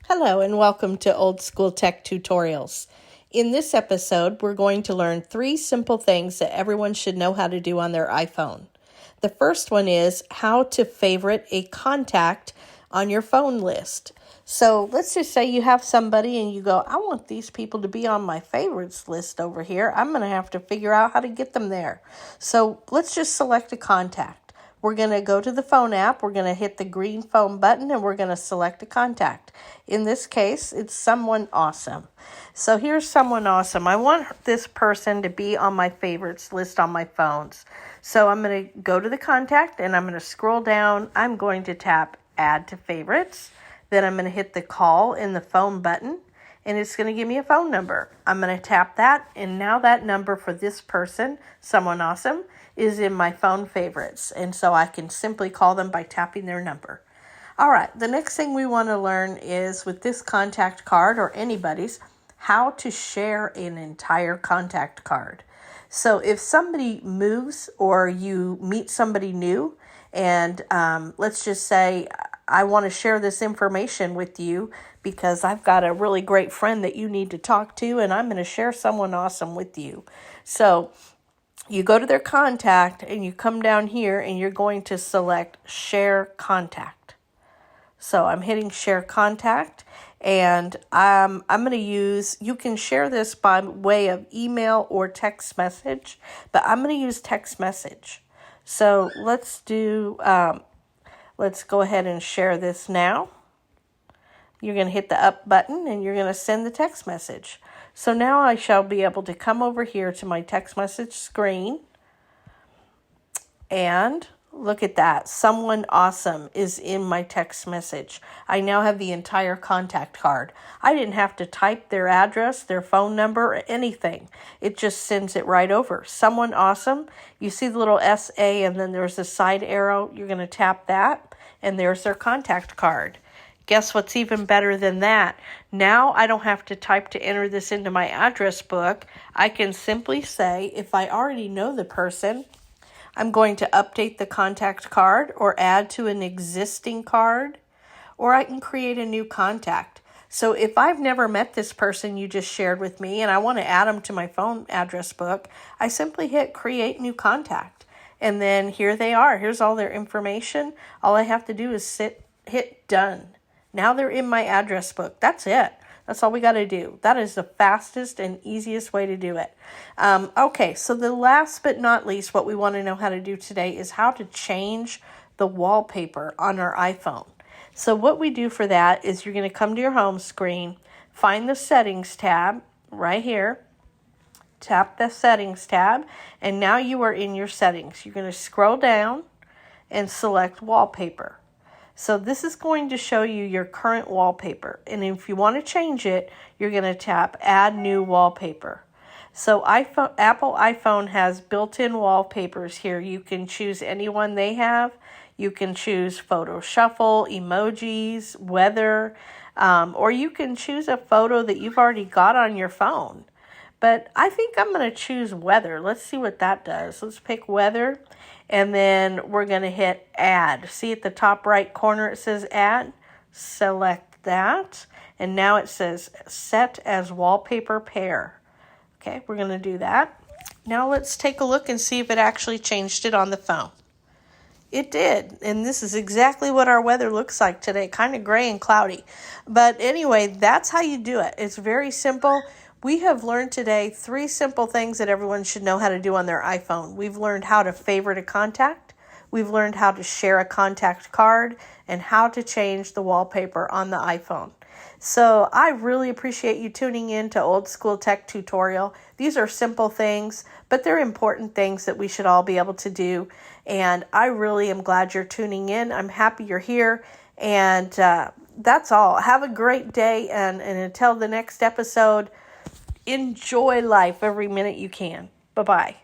Hello and welcome to Old School Tech Tutorials. In this episode, we're going to learn 3 simple things that everyone should know how to do on their iPhone. The first one is how to favorite a contact on your phone list. So let's just say you have somebody and you go, I want these people to be on my favorites list over here. I'm going to have to figure out how to get them there. So let's just select a contact. We're going to go to the phone app, we're going to hit the green phone button, and we're going to select a contact. In this case, it's someone awesome. So here's someone awesome. I want this person to be on my favorites list on my phones. So I'm going to go to the contact, and I'm going to scroll down. I'm going to tap Add to Favorites. Then I'm going to hit the call in the phone button, and it's going to give me a phone number. I'm going to tap that, and now that number for this person, someone awesome, is in my phone favorites. And so I can simply call them by tapping their number. All right, the next thing we want to learn is with this contact card or anybody's, how to share an entire contact card. So if somebody moves or you meet somebody new, and let's just say, I want to share this information with you because I've got a really great friend that you need to talk to, and I'm going to share someone awesome with you. So you go to their contact and you come down here and you're going to select Share Contact. So I'm hitting Share Contact, and I'm going to use, you can share this by way of email or text message, but I'm going to use text message. So let's go ahead and share this now. You're going to hit the up button and you're going to send the text message. So now I shall be able to come over here to my text message screen, and look at that. Someone awesome is in my text message. I now have the entire contact card. I didn't have to type their address, their phone number, or anything. It just sends it right over. Someone awesome. You see the little SA and then there's a side arrow. You're going to tap that and there's their contact card. Guess what's even better than that? Now I don't have to type to enter this into my address book. I can simply say, if I already know the person, I'm going to update the contact card or add to an existing card, or I can create a new contact. So if I've never met this person you just shared with me and I want to add them to my phone address book, I simply hit Create New Contact. And then here they are. Here's all their information. All I have to do is hit Done. Now they're in my address book. That's it. That's all we got to do. That is the fastest and easiest way to do it. Okay, so the last but not least, what we want to know how to do today is how to change the wallpaper on our iPhone. So what we do for that is you're going to come to your home screen, find the Settings tab right here, tap the Settings tab, and now you are in your settings. You're going to scroll down and select Wallpaper. So this is going to show you your current wallpaper. And if you want to change it, you're going to tap Add New Wallpaper. So Apple iPhone has built-in wallpapers here. You can choose any one they have. You can choose photo shuffle, emojis, weather, or you can choose a photo that you've already got on your phone. But I think I'm going to choose weather. Let's see what that does. Let's pick weather. And then we're going to hit Add. See at the top right corner it says Add. Select that. And now it says Set as Wallpaper Pair. Okay, we're going to do that. Now let's take a look and see if it actually changed it on the phone. It did. And this is exactly what our weather looks like today. Kind of gray and cloudy. But anyway, that's how you do it. It's very simple. We have learned today 3 simple things that everyone should know how to do on their iPhone. We've learned how to favorite a contact. We've learned how to share a contact card and how to change the wallpaper on the iPhone. So I really appreciate you tuning in to Old School Tech Tutorial. These are simple things, but they're important things that we should all be able to do. And I really am glad you're tuning in. I'm happy you're here. And that's all. Have a great day. And until the next episode, enjoy life every minute you can. Bye-bye.